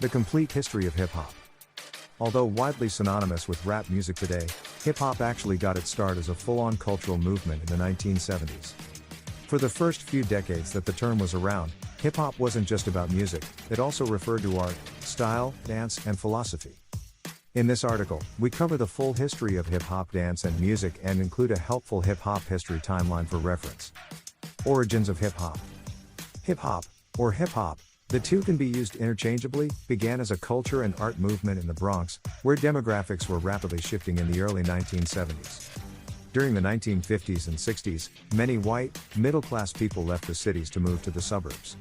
The complete history of hip-hop. Although widely synonymous with rap music today, hip-hop actually got its start as a full-on cultural movement in the 1970s. For the first few decades that the term was around, hip-hop wasn't just about music, it also referred to art, style, dance, and philosophy. In this article, we cover the full history of hip-hop dance and music and include a helpful hip-hop history timeline for reference. Origins of hip-hop. Hip-hop, or hip-hop, the two can be used interchangeably, began as a culture and art movement in the Bronx, where demographics were rapidly shifting in the early 1970s. During the 1950s and 60s, many white, middle-class people left the cities to move to the suburbs.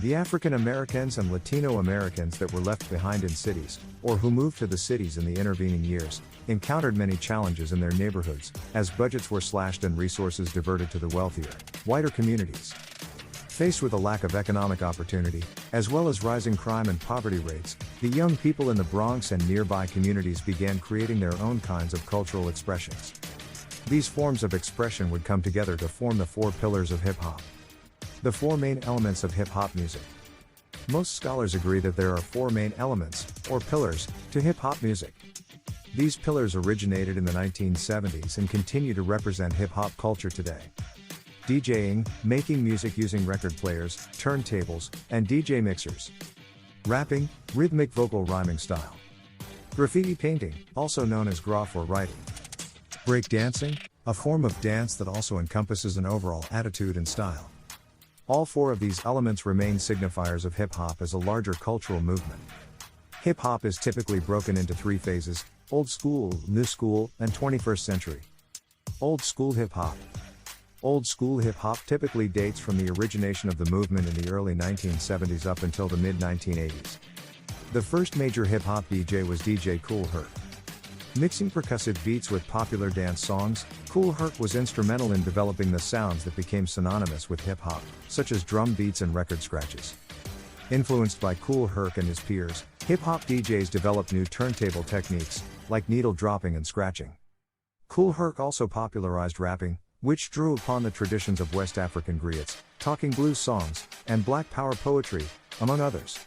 The African Americans and Latino Americans that were left behind in cities, or who moved to the cities in the intervening years, encountered many challenges in their neighborhoods, as budgets were slashed and resources diverted to the wealthier, whiter communities. Faced with a lack of economic opportunity, as well as rising crime and poverty rates, the young people in the Bronx and nearby communities began creating their own kinds of cultural expressions. These forms of expression would come together to form the four pillars of hip-hop. The four main elements of hip-hop music. Most scholars agree that there are four main elements, or pillars, to hip-hop music. These pillars originated in the 1970s and continue to represent hip-hop culture today. DJing, making music using record players, turntables, and DJ mixers. Rapping, rhythmic vocal rhyming style. Graffiti painting, also known as graph or writing. Breakdancing, a form of dance that also encompasses an overall attitude and style. All four of these elements remain signifiers of hip-hop as a larger cultural movement. Hip-hop is typically broken into three phases: old school, new school, and 21st century. Old school hip-hop. Old school hip-hop typically dates from the origination of the movement in the early 1970s up until the mid-1980s. The first major hip-hop DJ was DJ Kool Herc. Mixing percussive beats with popular dance songs, Kool Herc was instrumental in developing the sounds that became synonymous with hip-hop, such as drum beats and record scratches. Influenced by Kool Herc and his peers, hip-hop DJs developed new turntable techniques, like needle dropping and scratching. Kool Herc also popularized rapping, which drew upon the traditions of West African griots, talking blues songs, and Black Power poetry, among others.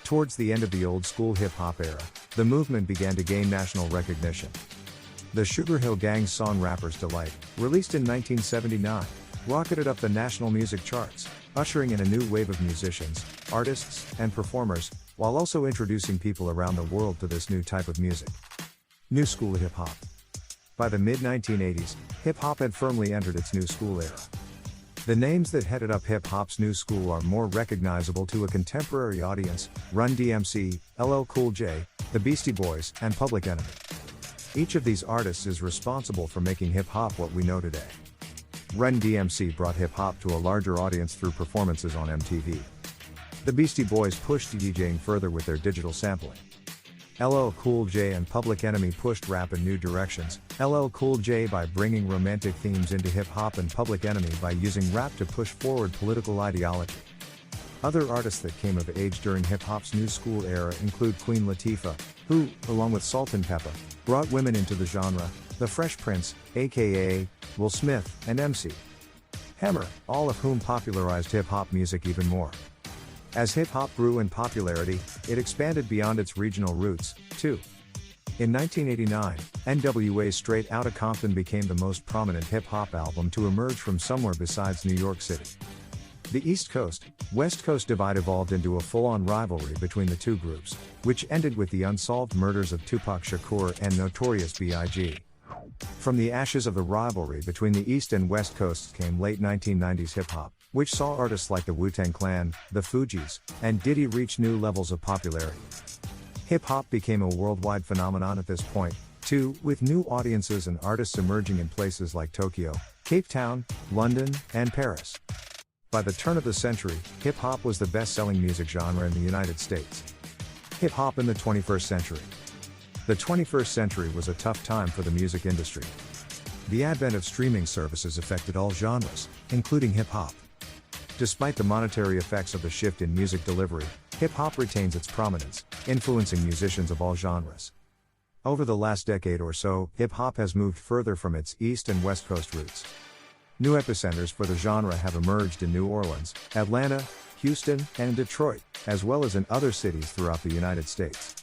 Towards the end of the old school hip-hop era, the movement began to gain national recognition. The Sugar Hill Gang's song Rapper's Delight, released in 1979, rocketed up the national music charts, ushering in a new wave of musicians, artists, and performers, while also introducing people around the world to this new type of music. New school hip-hop. By the mid-1980s, hip-hop had firmly entered its new school era. The names that headed up hip-hop's new school are more recognizable to a contemporary audience: Run DMC, LL Cool J, the Beastie Boys, and Public Enemy. Each of these artists is responsible for making hip-hop what we know today. Run DMC brought hip-hop to a larger audience through performances on MTV. The Beastie Boys pushed DJing further with their digital sampling. LL Cool J and Public Enemy pushed rap in new directions, LL Cool J by bringing romantic themes into hip-hop and Public Enemy by using rap to push forward political ideology. Other artists that came of age during hip-hop's new school era include Queen Latifah, who, along with Salt-N-Pepa, brought women into the genre, The Fresh Prince, aka Will Smith, and MC Hammer, all of whom popularized hip-hop music even more. As hip-hop grew in popularity, it expanded beyond its regional roots, too. In 1989, NWA's Straight Outta Compton became the most prominent hip-hop album to emerge from somewhere besides New York City. The East Coast, West Coast divide evolved into a full-on rivalry between the two groups, which ended with the unsolved murders of Tupac Shakur and Notorious B.I.G. From the ashes of the rivalry between the East and West Coasts came late 1990s hip-hop, which saw artists like the Wu-Tang Clan, the Fugees, and Diddy reach new levels of popularity. Hip-hop became a worldwide phenomenon at this point, too, with new audiences and artists emerging in places like Tokyo, Cape Town, London, and Paris. By the turn of the century, hip-hop was the best-selling music genre in the United States. Hip-hop in the 21st century. The 21st century was a tough time for the music industry. The advent of streaming services affected all genres, including hip-hop. Despite the monetary effects of the shift in music delivery, hip-hop retains its prominence, influencing musicians of all genres. Over the last decade or so, hip-hop has moved further from its East and West Coast roots. New epicenters for the genre have emerged in New Orleans, Atlanta, Houston, and Detroit, as well as in other cities throughout the United States.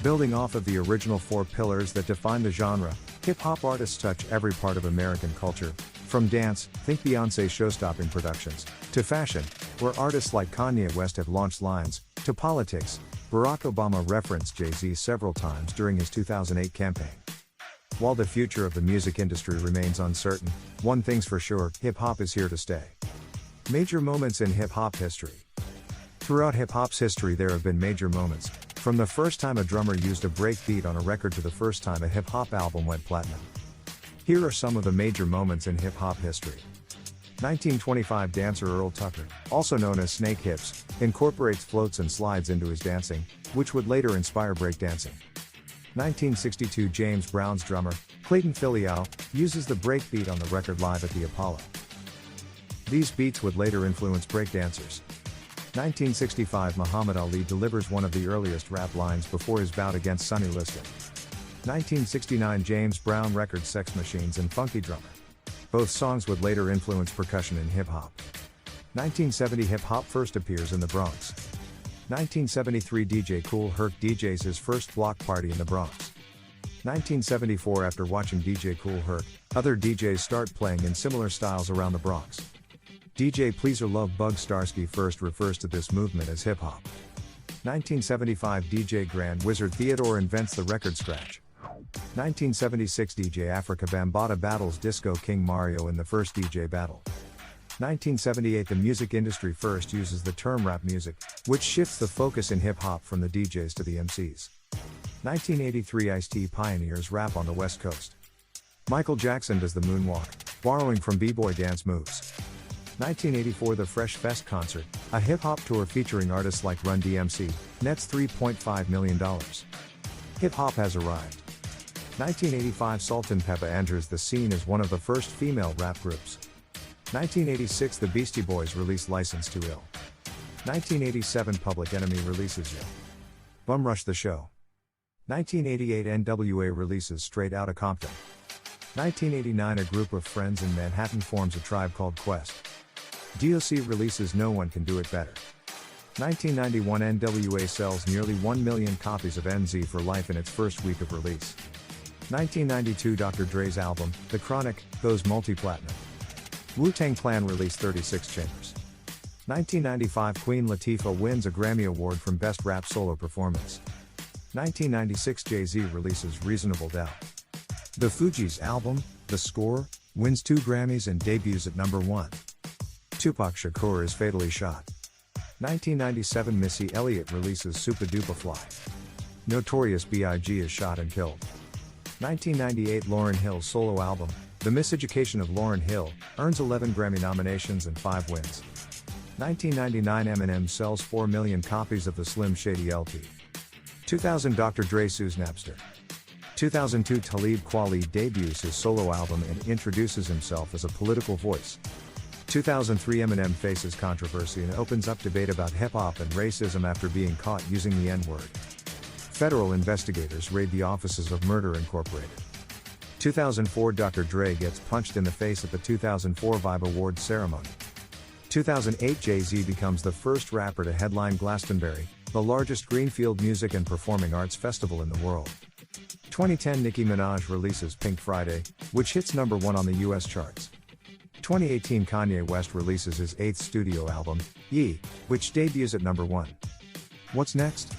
Building off of the original 4 pillars that define the genre, hip-hop artists touch every part of American culture, from dance, think Beyoncé show-stopping productions, to fashion, where artists like Kanye West have launched lines, to politics. Barack Obama referenced Jay-Z several times during his 2008 campaign. While the future of the music industry remains uncertain, one thing's for sure, hip-hop is here to stay. Major moments in hip-hop history. Throughout hip-hop's history there have been major moments, from the first time a drummer used a break beat on a record to the first time a hip-hop album went platinum. Here are some of the major moments in hip-hop history. 1925 dancer Earl Tucker, also known as Snake Hips, incorporates floats and slides into his dancing, which would later inspire breakdancing. 1962 James Brown's drummer, Clayton Filial, uses the breakbeat on the record Live at the Apollo. These beats would later influence breakdancers. 1965 Muhammad Ali delivers one of the earliest rap lines before his bout against Sonny Liston. 1969 James Brown records Sex Machines and Funky Drummer. Both songs would later influence percussion in hip-hop. 1970 hip-hop first appears in the Bronx. 1973 DJ Kool Herc DJs his first block party in the Bronx. 1974 after watching DJ Kool Herc, other DJs start playing in similar styles around the Bronx. DJ Pleaser Love Bug Starsky first refers to this movement as hip-hop. 1975 DJ Grand Wizard Theodore invents the record scratch. 1976 DJ Africa Bambaataa battles Disco King Mario in the first DJ battle. 1978 the music industry first uses the term rap music, which shifts the focus in hip-hop from the DJs to the MCs. 1983 Ice-T pioneers rap on the West Coast. Michael Jackson does the moonwalk, borrowing from b-boy dance moves. 1984 The Fresh Fest concert, a hip-hop tour featuring artists like Run DMC, nets $3.5 million. Hip-hop has arrived. 1985 Salt-N-Pepa enters the scene as one of the first female rap groups. 1986 The Beastie Boys release License to Ill. 1987 Public Enemy releases Yo! Bum Rush the Show. 1988 NWA releases Straight Outta Compton. 1989 A group of friends in Manhattan forms a tribe called Quest. DOC releases No One Can Do It Better. 1991 NWA sells nearly 1 million copies of NZ for Life in its first week of release. 1992 Dr. Dre's album, The Chronic, goes multi-platinum. Wu-Tang Clan released 36 Chambers. 1995 Queen Latifah wins a Grammy Award from Best Rap Solo Performance. 1996 Jay-Z releases Reasonable Doubt. The Fugees' album, The Score, wins 2 Grammys and debuts at number 1. Tupac Shakur is fatally shot. 1997 Missy Elliott releases Supa Dupa Fly. Notorious B.I.G. is shot and killed. 1998 Lauryn Hill's solo album, The Miseducation of Lauryn Hill, earns 11 Grammy nominations and 5 wins. 1999 Eminem sells 4 million copies of the Slim Shady LP. 2000 Dr. Dre sues Napster. 2002 Talib Kweli debuts his solo album and introduces himself as a political voice. 2003 Eminem faces controversy and opens up debate about hip-hop and racism after being caught using the N-word. Federal investigators raid the offices of Murder Incorporated. 2004 Dr. Dre gets punched in the face at the 2004 Vibe Awards ceremony. 2008 Jay-Z becomes the first rapper to headline Glastonbury, the largest greenfield music and performing arts festival in the world. 2010 Nicki Minaj releases Pink Friday, which hits number 1 on the US charts. 2018 Kanye West releases his 8th studio album, Ye, which debuts at number 1. What's next?